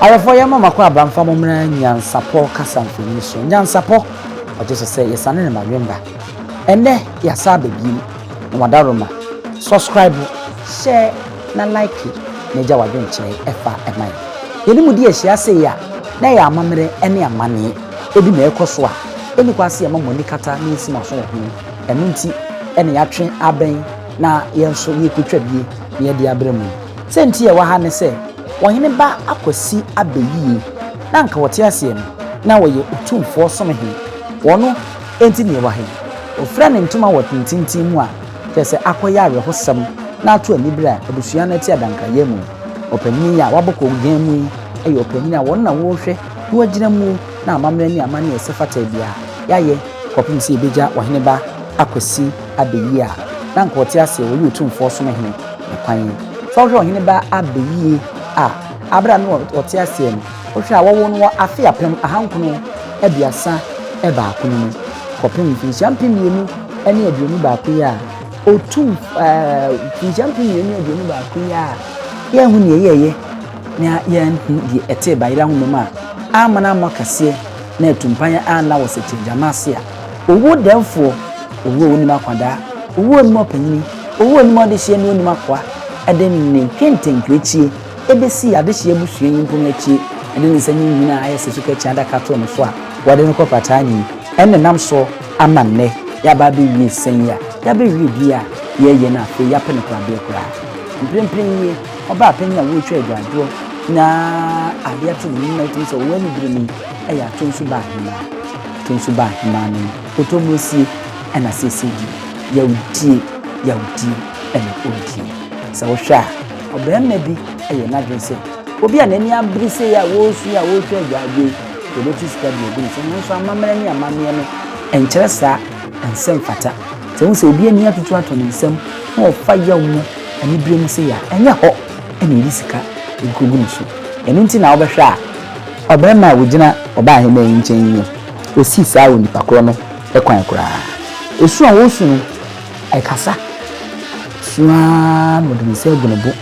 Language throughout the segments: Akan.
Ayefo ya mama kwa abamfa momra NYANSAPO kasamfini so NYANSAPO oje so say yesane ne madwemba ene yasa bebi no wadaroma subscribe share na like na ja wadwenche efa emai yeni mudi ehia say ya na ya amamre ene amane ebi na ekoso a eni kwase ya mamoni kata na esi maso ho eno nti ene ya twen aben na yenso yekutwa bie na ye di abremu senti ye wa ha ne say Oheneba Akwasi Abayie na nka wote ase no na woye Otumfuo Somehene wono enti ne wa he ofra ne ntuma wotintintin mu a pese akoya arehosam na ato anibra abusua na ti adankaye mu opanyin ya waboko gan mu eyo opanyin a won na wo hwe na wagina mu na amamre ni amane esefata bia yaye kopim se beja Oheneba Akwasi Abayie na nka wote ase woye Otumfuo Somehene kwan so Oheneba Abayie abra no ote ase no ohwe a wowo no afi apem ahankono abiasa eba akono kopem Akyempimhene ene aduonu ba akoya otum Akyempimhene aduonu ba akoya ye hu ne yeye na ye di ete ba ira hu ma amana amakase na etumpan ana wo seche jamase a owo demfo owo oni makwada owo oni mopanyini owo oni modehye ne oni makwa eden ne kentenkwechi ebesi adehye busue yimpon achi ene ne sanyi nyina ayese suka chi anda kato no so a wode no kopata ni enne nam so amanne ya ba be wi senya ya be wi bia ye na fe ya pe ne kwa be kura mprempren oba penya wo twa adwado na ade to ni na tin so wani birimi eya tonsu ba hima ni otomosi ena sesegi ya udie ene odie sa wo hwa obema bi eye na dwese obi anani abrise ya wo su ya wo twa adwado to ti sika bi obi so amamre ni amamye no enkyere sa ensem fata se wo se obi ani atutu ato ne nsem na ofa ya wo ani birem se ya enye ho ene ri sika igugu nso eno nti na obehwa obema wo gina oba he na nchen yi osi sa wo nipa kro no ekwan kra esu a wo su no ekasa sua no de se gunubu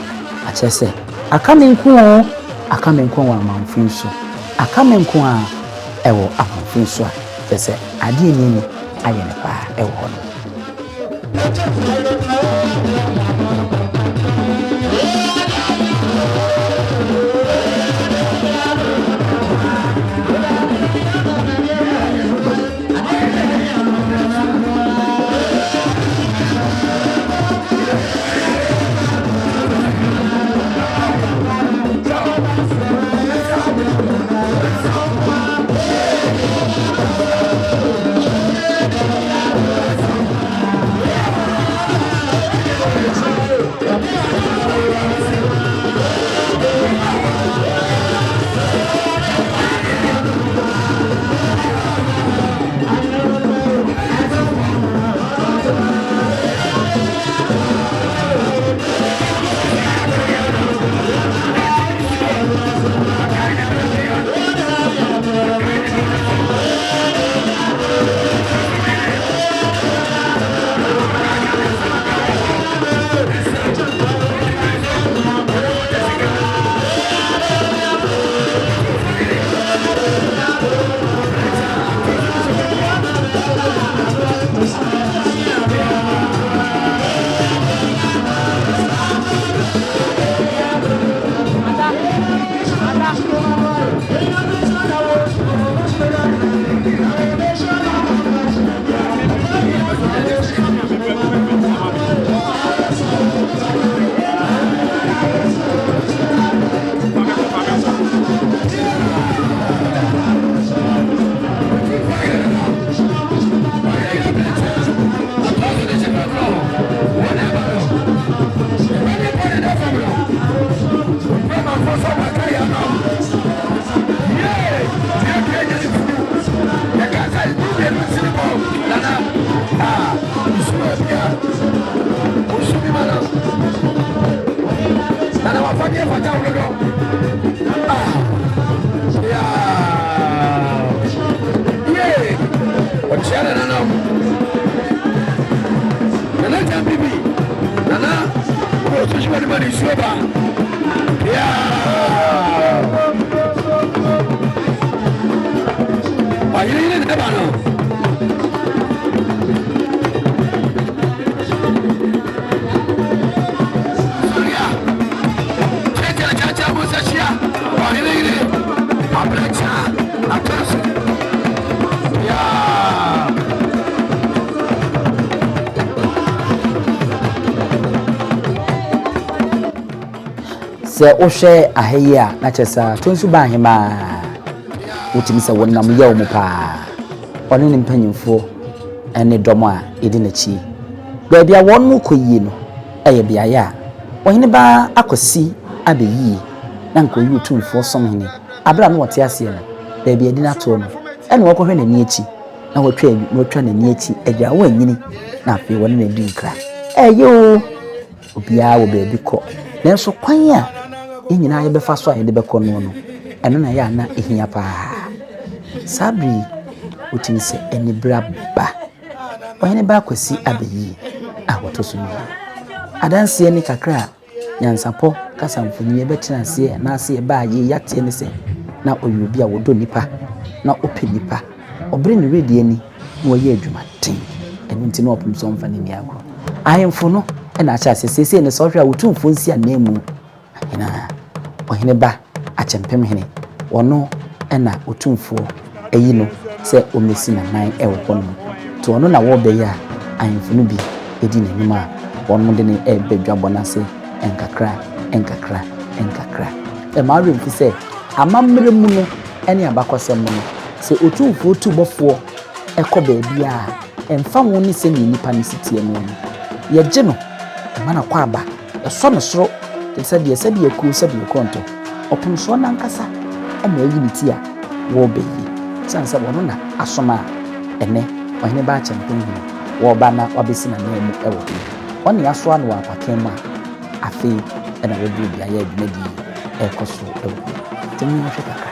achese akamenku wa manfin so akamenku a ewo amanfin so a pese ade ni aye ne pa ewo no Se ohwe ahayi a na kyesa tonsu ba hema wotimi se wonnam yawo mu pa one ne mpanyimfo ene dom a edi na chi baabi a wonno koyie no eye biaye a Oheneba Akwasi Abayie na nko yi Otumfuo Somehene abra no wote ase no baabi edi na to no ene wokohwe na ni achi na wotwa na ni achi agya wo anyini na afi wone na di nkra eyo obia wo baabi ko nanso kwan a nyina ye befa so a ye de bekọ no eno na ya na ehia pa sabri otimi se eni bra ba Oheneba Akwasi Abayie a wotoso ni adanse ni kakra nyansapo kasamfoni ye betina se na se ye ba ye yate ni se na oyobi a wodo nipa na ope nipa obre ni redi ani na oye adwuma tin eno nti na opum so mfa ni agro ahemfo no na acha sese ne so hwa Otumfuo nsi anemu ina Oheneba Akyempimhene ono na Otumfuo eyi no se omesi na nan ewo kono to ono na wo be ya ahemfo no bi edi nanim a ono de ne ebedwabọ na se enkakra e ma remfi se amammere mu no ene abakosem no se Otumfuo tubofo ekọ baabi a emfa won ni se ni nipa ni sitie no ye gye no mana kwa aba eso no soro te se de ku se de konto opun so na nkasa e ma yi ni ti a wo be yi sansa wono na asoma ene Oheneba Akyempimhene wo ba na obesi na nemu e wo oni aso anu apakem a afi e na wedu bia ya adwumadi e koso e wo temi no hwe kakra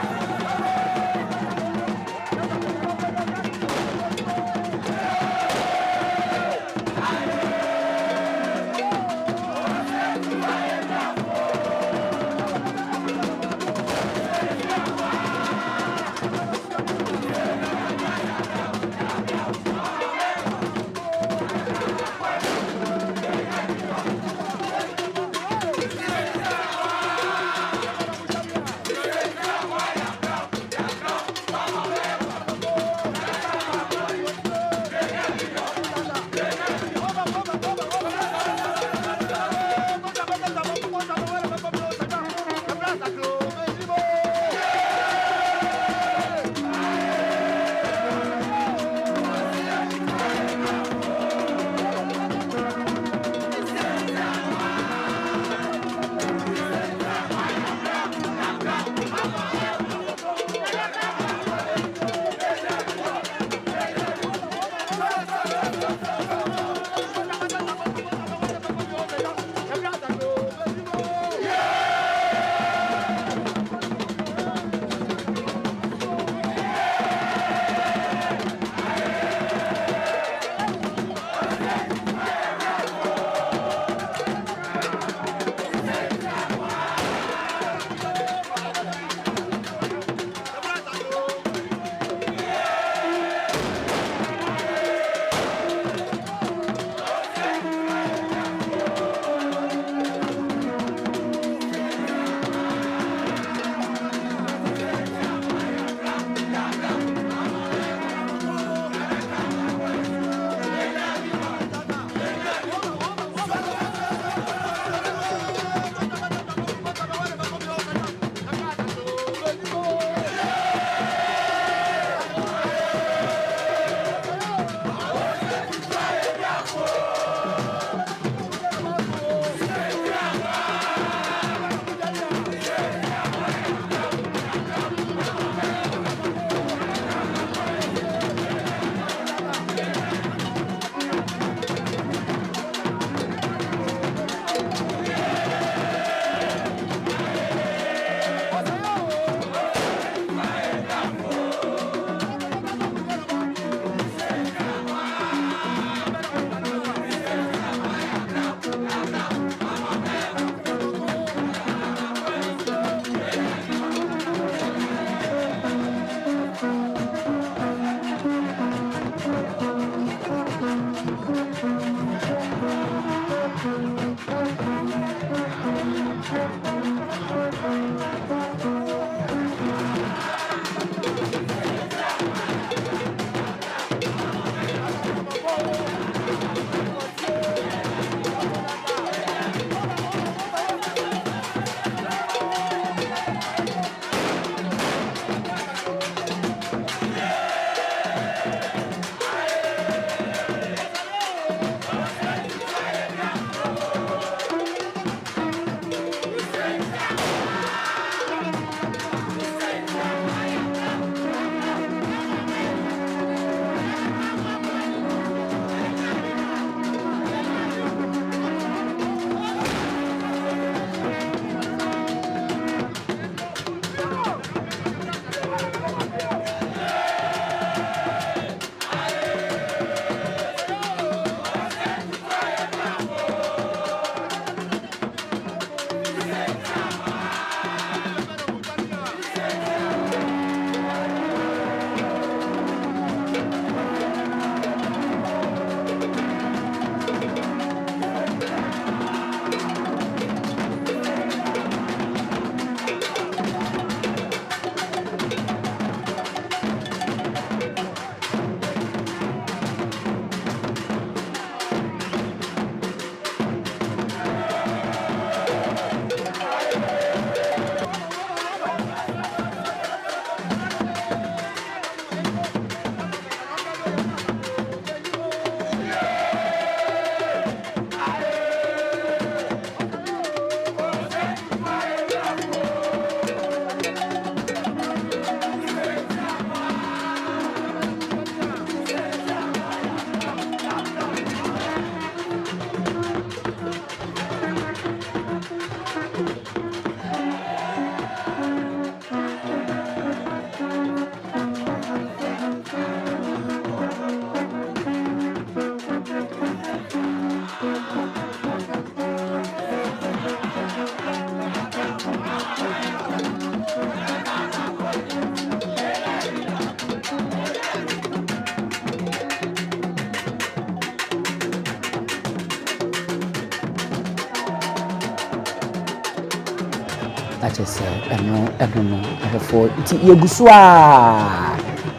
that is eno for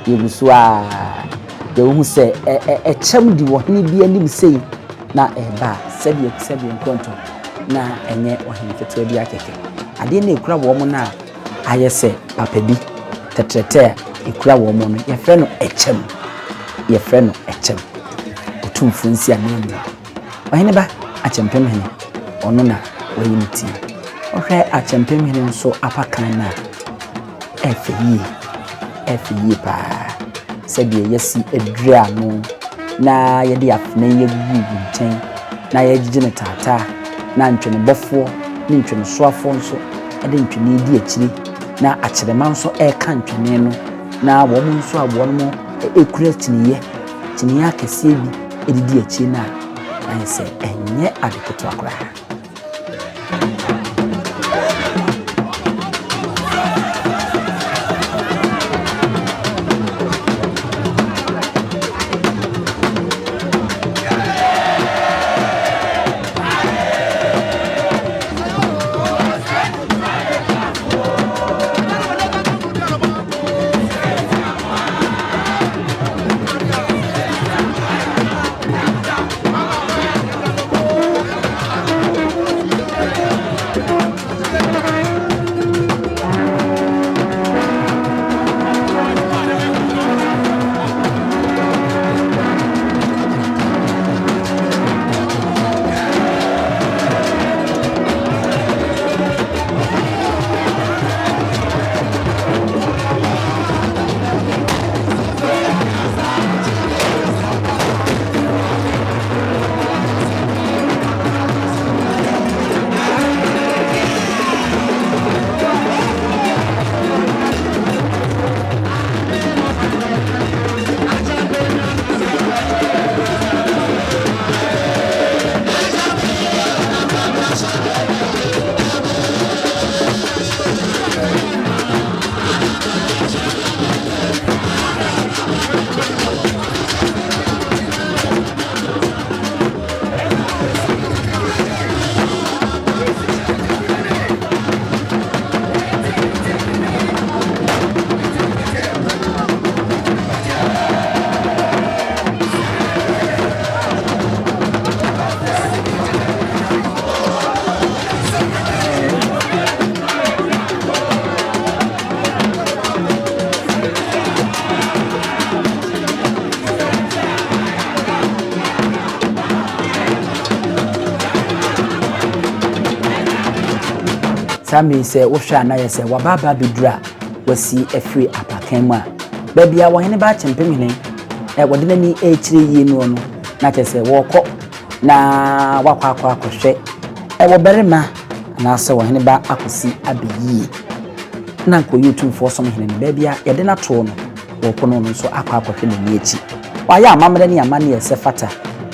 yegusua de wo se chem di wo hene bi anim sei na eba sebe nkonto na enye ohene ketewa bi akeke ade na ekura wo mo na ayese papa bi tetrete ekura wo mo no ye frɛ no echem Otumfuo nsi anemu Oheneba Akyempimhene ono na wayimti ohwe Akyempimhene nso apakan na efiyi pa sɛdeɛ yɛsi adura no na yɛde afena yɛgugu nkyɛn na yɛgyegye ne tata na ntwene bɔfoɔ ne ntwene soafoɔ nso ɛde ntwene di akyiri na akyerema nso ɛka ntwene no na wɔn nso aboɔ no ekura kyiniye akɛseɛ bi ɛde di akyiri na ayɛ sɛ ɛnyɛ adekoto akora Sami se wohwa na yese wababa bedura wasi afri apakan mu a babia Oheneba Akyempimhene wode nani ekire yie no na kyese wokọ na wakwa akohwe wo berema na se Oheneba Akwasi Abayie na nko Otumfuo Somehene babia yede na to no wokọ no nso akohwe na echi waya amamre ne amane yese fata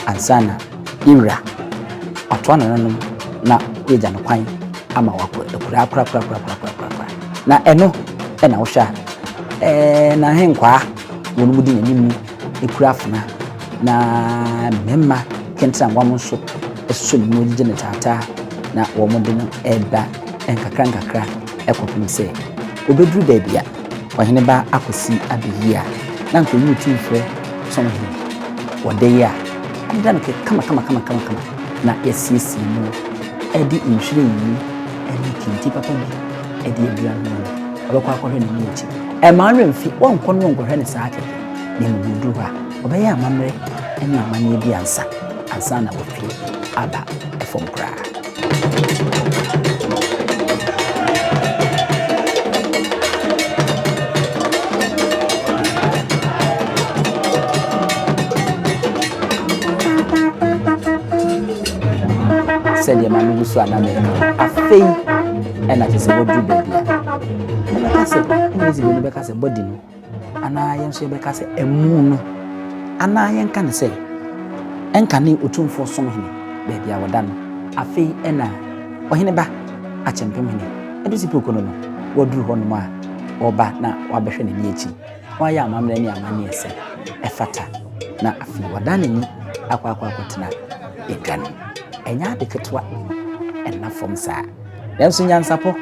ansana ira atwa na yeja no kwan ama wakura na eno na wohwa na henkwa wonu mudi nanim ekura afuna na memma kentra ngwam nso eso ni mudi ne tata na wo mudi no eba enkakra ekopim se obedru babia Oheneba Akwasi Abayie na nko Otumfuo Somehene wode ya ndan ke kama na yesiesi no edi nhwire yi edi kinti papa bi edi edura no obekwa akohwe ne nchi emanwe mfi wonko no nkohwe ne saake ne mudu ha obeye amamre ene amane bi ansa na wofi aba efom kra sɛdeɛ ma me so ana me afei ɛna kyese wodu babia ɛbɛka sɛ ɛnzi bi bɛka sɛ body no ana yɛn so bɛka sɛ emu no ana yɛn ka ne sɛ ɛnka ne Otumfuo Somehene babia woda no afei ɛna Oheneba Akyempimhene Adusei-Poku no woduru hɔ no a oba na wabɛhwɛ ne ni echi wayɛ amamre ne amane ɛsɛ ɛfata na afei woda ne ni akwa edwan enya de ketwa enna fom saa nanso NYANSAPO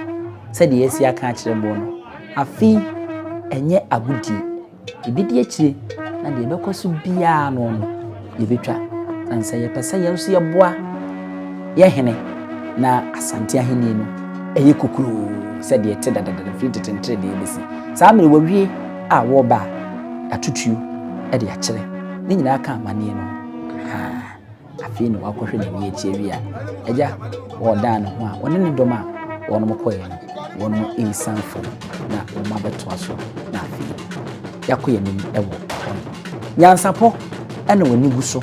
said the Asia catch the bone. A fee and yet a good tea. You did yet, and the Bacos be a no, you betra, and say a person see a bois. Yehene, na Asantehene no, kukuru, said the Ted that the fleeted and trade the ABC. Sammy will be a war bar, a tutu, at the actually. Then I can't money no. Ha, I feel no alcohol in the area. Eja, or down one in the doma, one more coin, one more in Sanford, na mother to us, na fee. Yakuyanim ewo. Nyansapo, and when you so,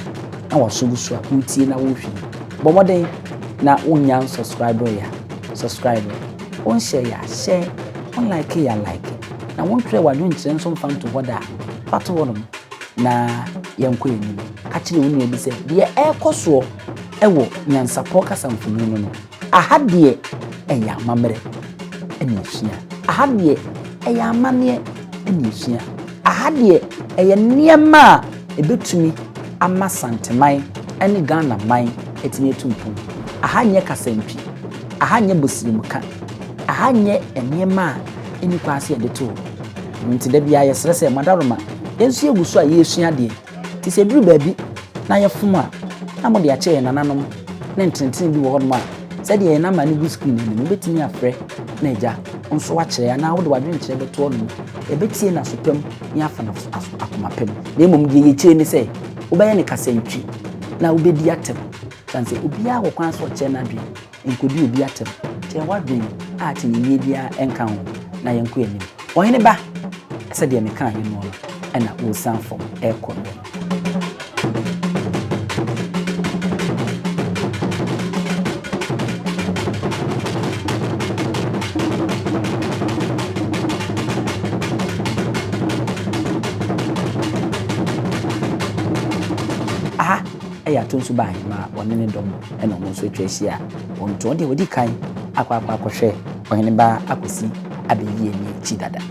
I was so good, we tea na wufi. But what day na unyan subscriber ya, subscriber. One share ya, share, one like ya like it. Now one try what doing some fun to what that. But one na yankweni. Actually, when you say, the air coso, ewo, nyansapo kasamfini no. I had the eya mamre, and you I had the eya manie, and you I had the eya near ma, a bit to me, a masante mine, and Ghana mine, etine tumpu. I had ye kasempi, I had ye buslimuka, I had ye a near ma, any quasi at the two. Into the BIS, Madaroma, then see you saw ye shin dear. Tis a blue baby, now your fuma. I'm on the chair and an animal, then tintin do one man. Said ye na mani screen and bit me a fre, Naja, on so watch and now do I drink ever told me. A bit seen as supreme, yafan of Akumapem. Name ye chain say, obey any cassentry. Now be the atom. Can say, Ubia or Quans or Chenabri, and could you be atom? Tell what dream, art in the media encounter, na young queen. Oheneba, said the American, you know, and that will sound from air corner. Aha, I told you by my 1 minute and almost with Tracia on 20 would kind, Aqua share, Oheneba Akwasi Abayie Chidada.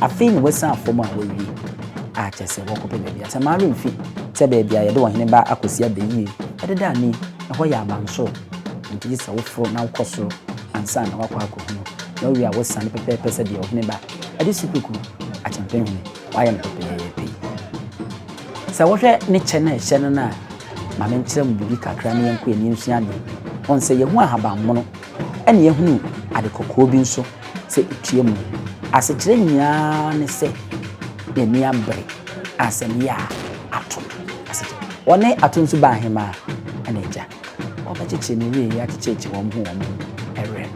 I feel was some former will be. I just say, walk up in baby. As a marine feet, say baby, I don't want Oheneba Akwasi Abayie. I did that me, and why I'm on so. And this a wolf now cosso and son of Aquaco. No, we are was son prepare person the Oheneba. Adusei-Poku, Akyempimhene. Why am I? So what nature Shanana, my mention will be Ghanaian Queen Newsiani. On say you want about mono, and you knew at the cocoa so say it to you. As a train, say, the near break, as a near atom. One day, atom to buy him and a jack. Or but it's in a way at church one home, a red.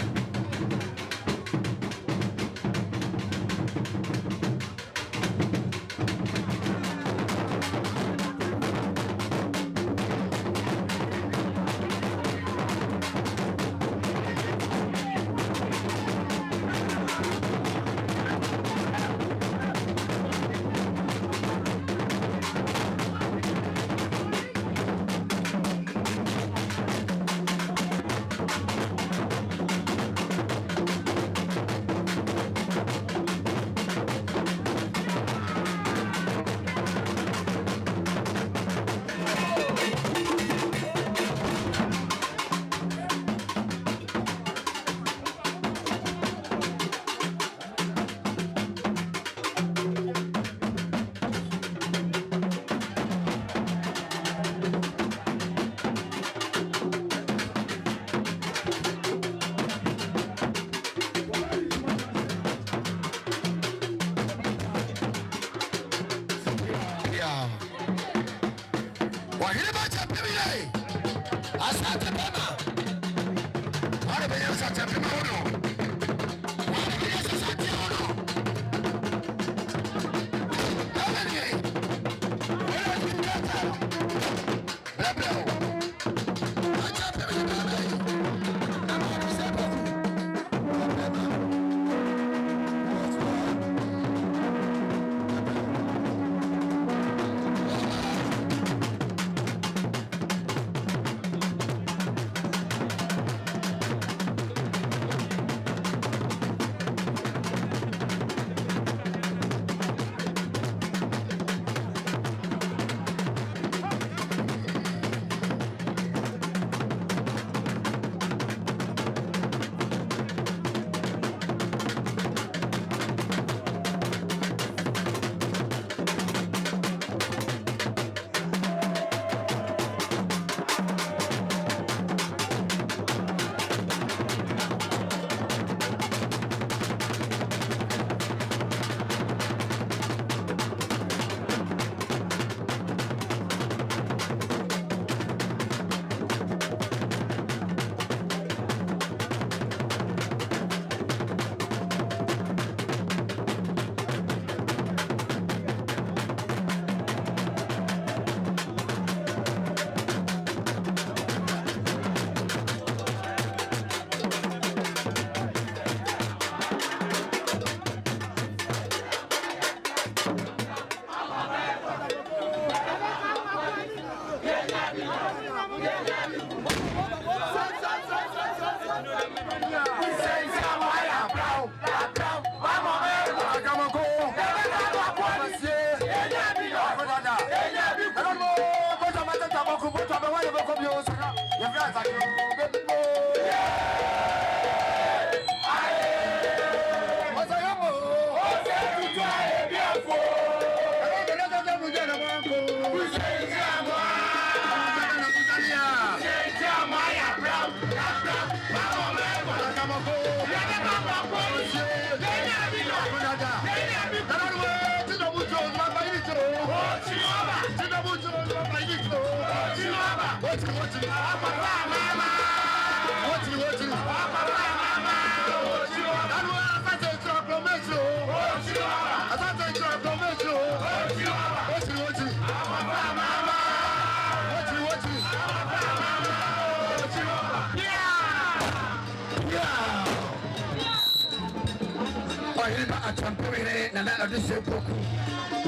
Oheneba Akyempimhene Nana Adusei-Poku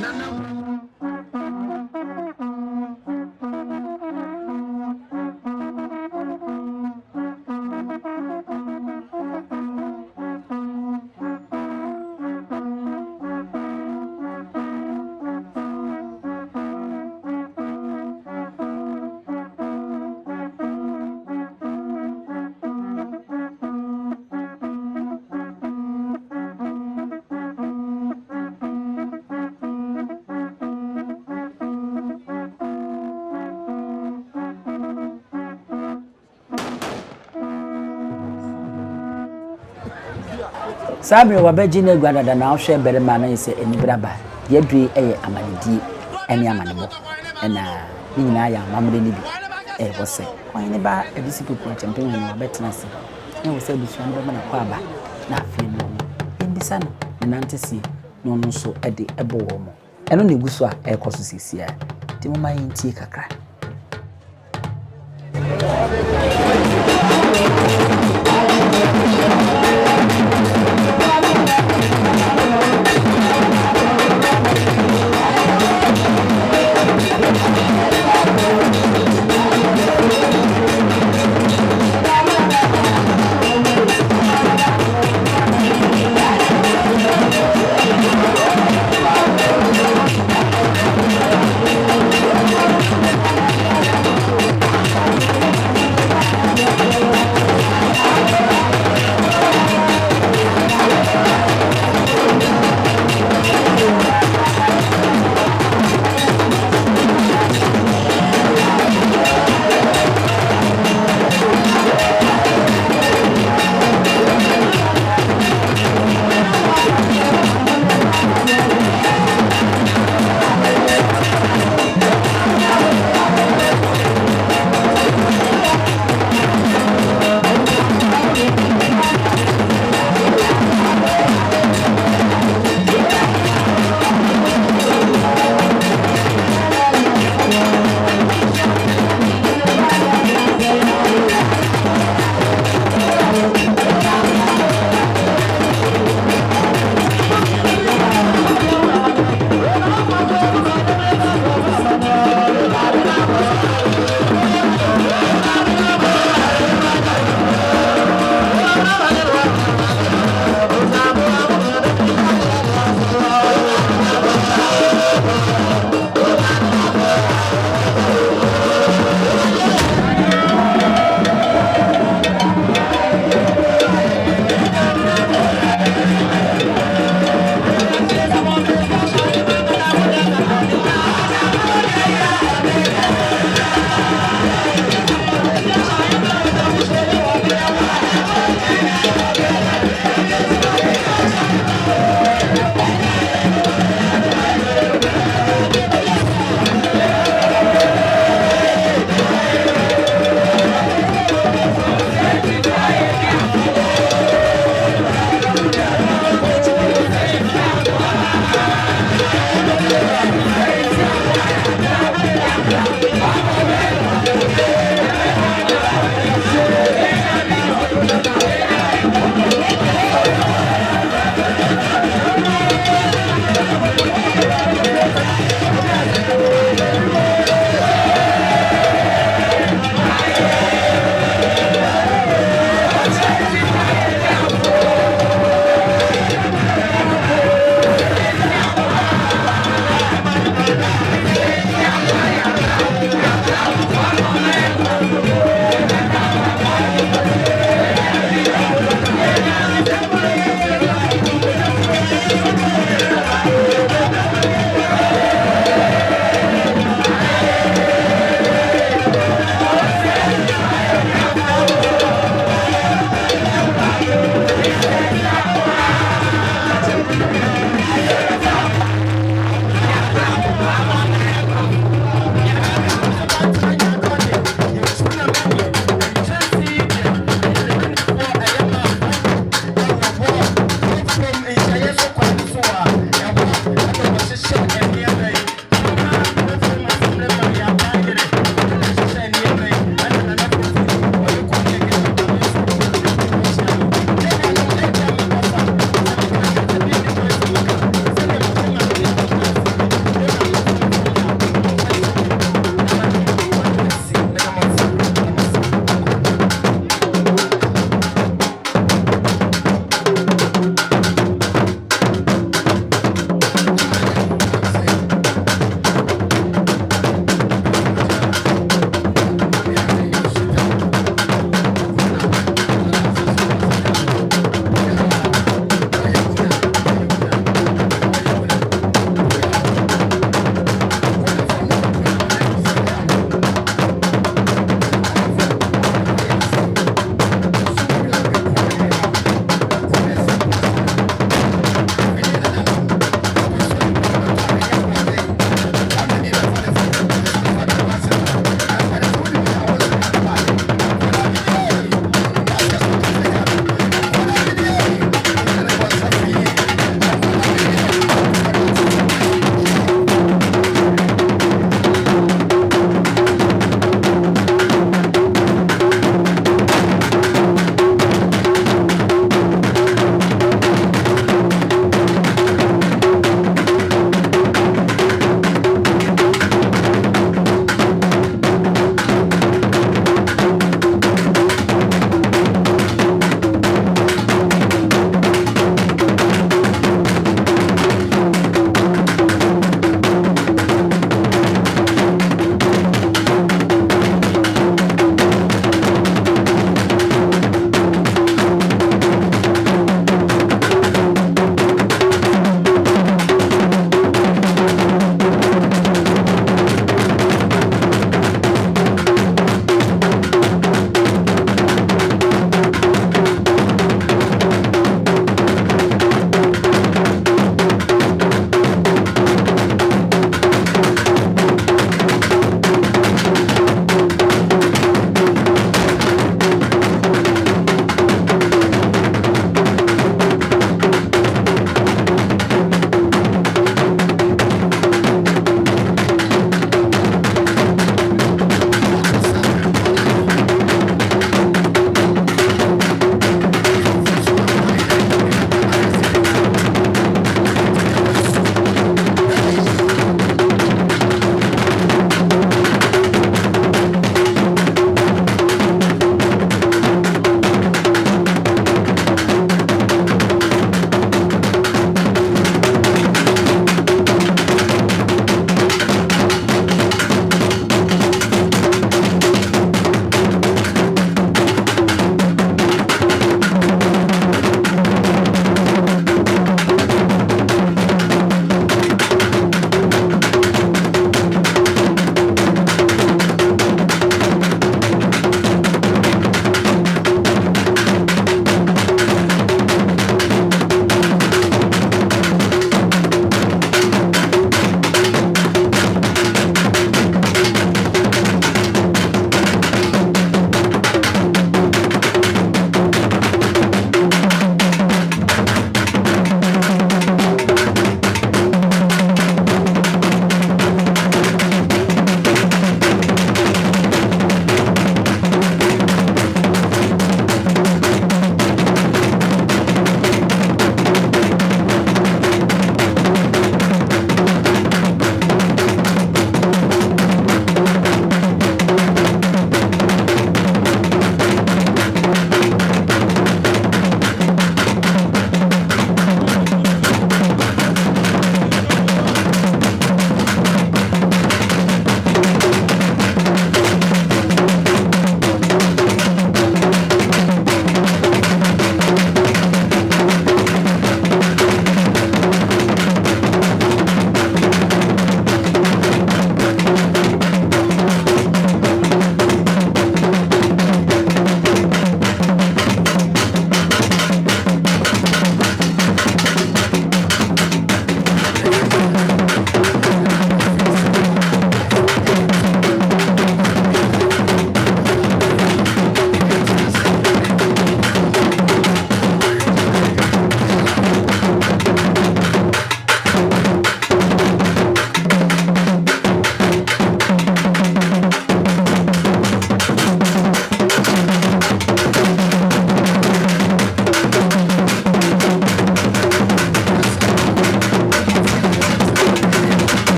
Nana Sabre wabeji na egwa dada na ahwe bere ma na yese enibraba yedwe eye amanidi ene amanebo na nyina ya mamre ni bi wose Oheneba Akwasi Akyempimhene wabetena se na wose bisu ndo na kwa aba na afi no embisa no na ntese no no so ede ebo wo mo eno na eguso a ekoso sisia ti mo mayin tie kakra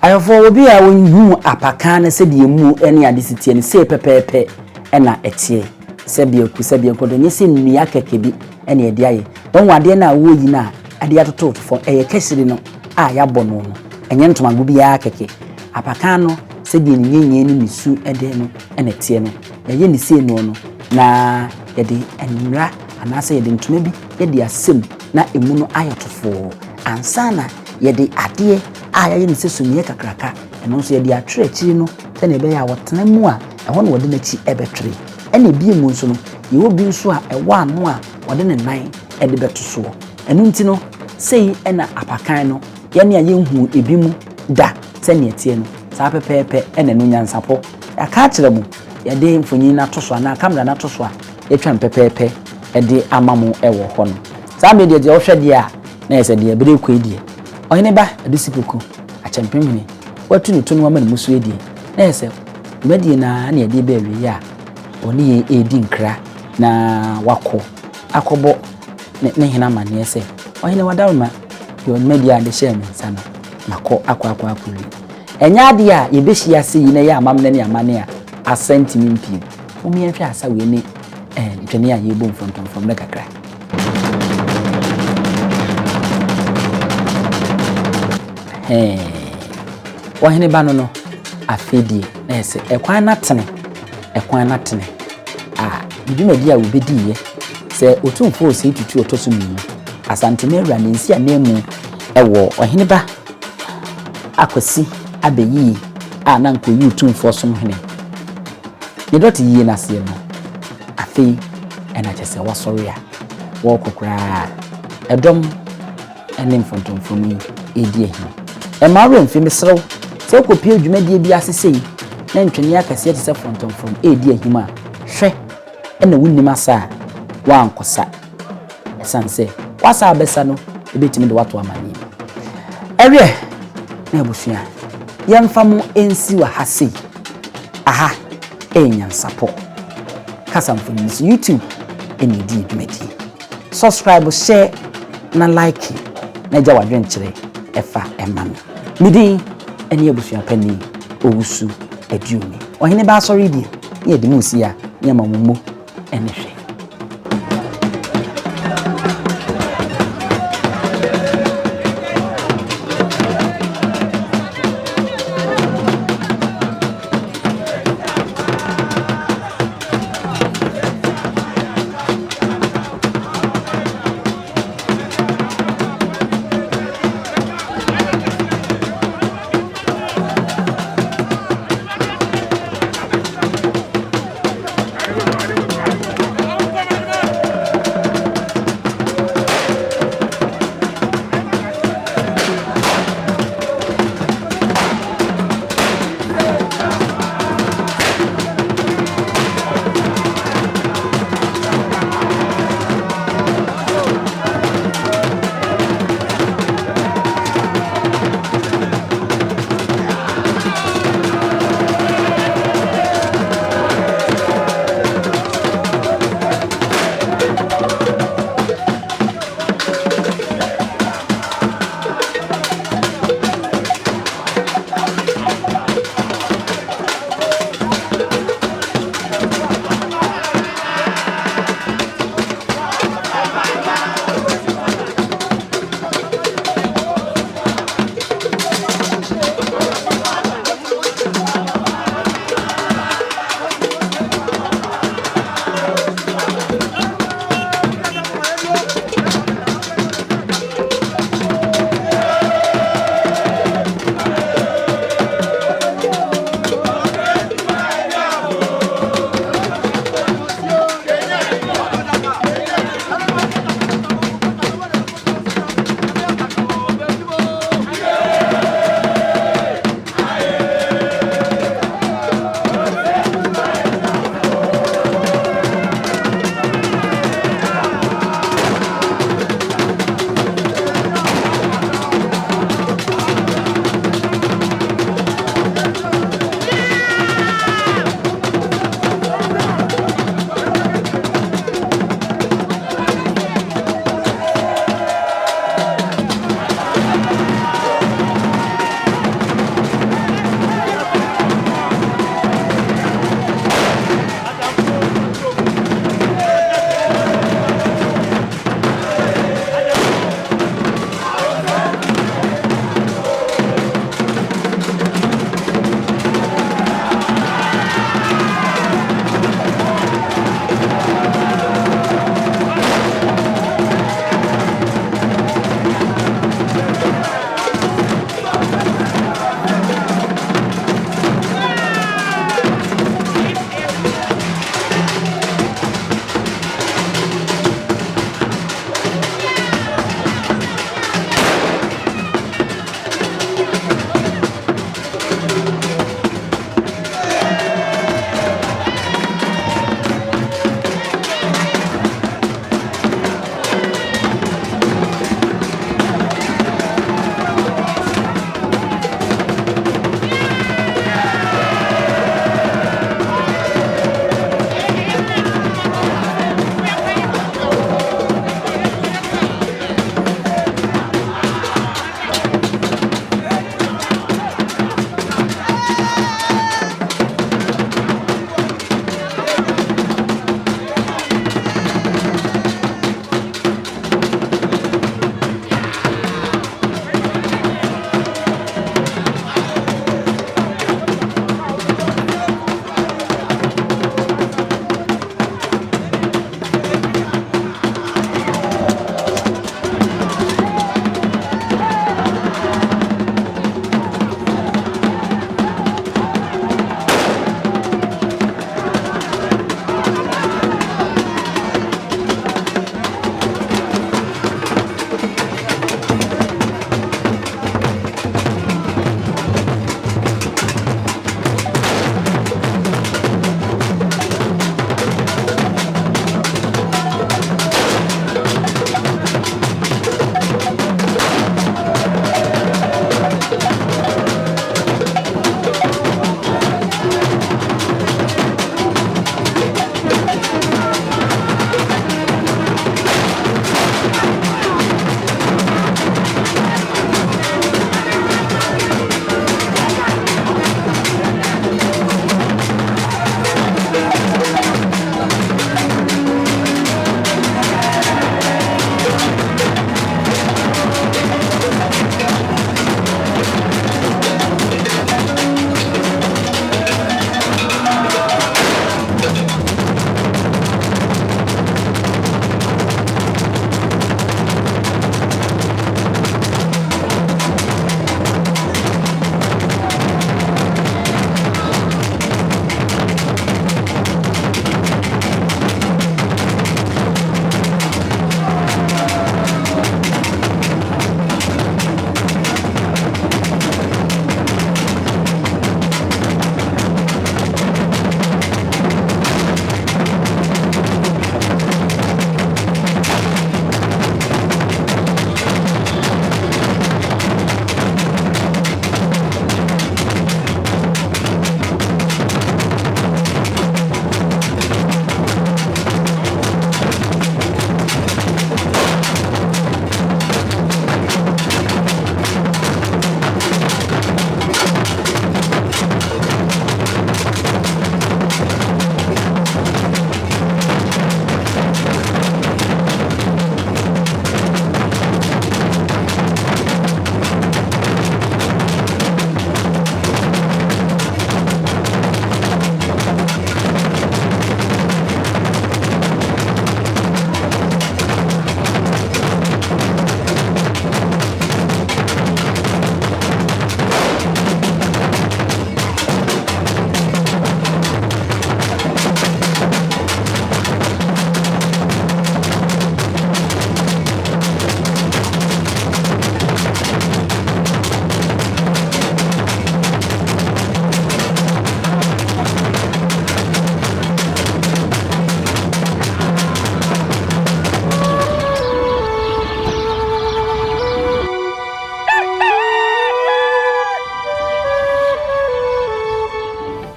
ayofo obi a wonhu apaka na se de emu ene ade sitie ne se pepepe ena etie se bia ku de ne se nnua keke bi ene ade aye won wade na wo yi na ade atoto fo eye kesiri no a ya bɔ no enye ntomago bi ya keke apaka no se de nyenye ni misu ede no ene tie no ye ni se no na ye de enra anase ye de ntoma bi ye de asem na emu no ayotofo ansana ye de ade a ye ni se sumie kakraka eno so ye de atwere akiri no se na be ya wotena mu a ɛhɔ no wode n'achi ɛbɛtwere ɛna bi emu nso no ye obi nso a ɛwɔ ano a wode ne nan ɛde bɛto so ɛno nti no sei ɛna apakan no ye ne aye hu ebi mu da se ne etie no saa pepepe ɛna no nyansapo aka kyerɛ mu ye de mfonyin na to so na kamera na to so a ye twɛn pepepe ɛde amamu ɛwɔ hɔ no saa me de wo hwɛ de a na yɛ sɛ de bere kɔ edie Oheneba Adusei-Poku Akyempimhene watu ne tonu ama ne musu edie na yɛ sɛ medie na na yɛde bɛ wi a oni edi nkra na wako akɔbɔ ne hena mane sɛ ɔhene wadaroma yɛ media de hyɛ me nsa no makɔ akɔ akuri enya ade a yɛbɛhyia se yi na yɛ amamne ne amane a Asante mpiem omi nhwɛ asa we ne ntwene a yɛbɔ mfrontomfrom ne kakra Oheneba no afedie na yɛsɛ ɛkwan na tene bidumadi a wobɛdiye sɛ Otumfuo sɛ tutu otoso mu Asantehene awura ne nsi anemu ɛwɔ Oheneba Akwasi Abayie a na nko yi Otumfuo Somehene ne dot yie na se no afei ɛna kyese wasɔre a wo kokora ɛdɔm ɛne mfontomfom yi edi ehim ɛmaaro mfi mesrew sɛ kopie adwumadie bi asesei na ntwene akase te sɛ mfontomfom edi ehim a hwɛ ɛna wunnim asa wa ankosa esanse wasa abesa no ebetimi de wato amani ɛwe na abusua yɛmfa mo ensi wa hase aha NYANSAPO kasa mfoni YouTube eni di dwumadi subscribe share na like na gya wadwenkyere ɛfa ɛmam midin eni abusua pani owusu aduoni Oheneba asɔre die ye de mu si a ye mamummo ene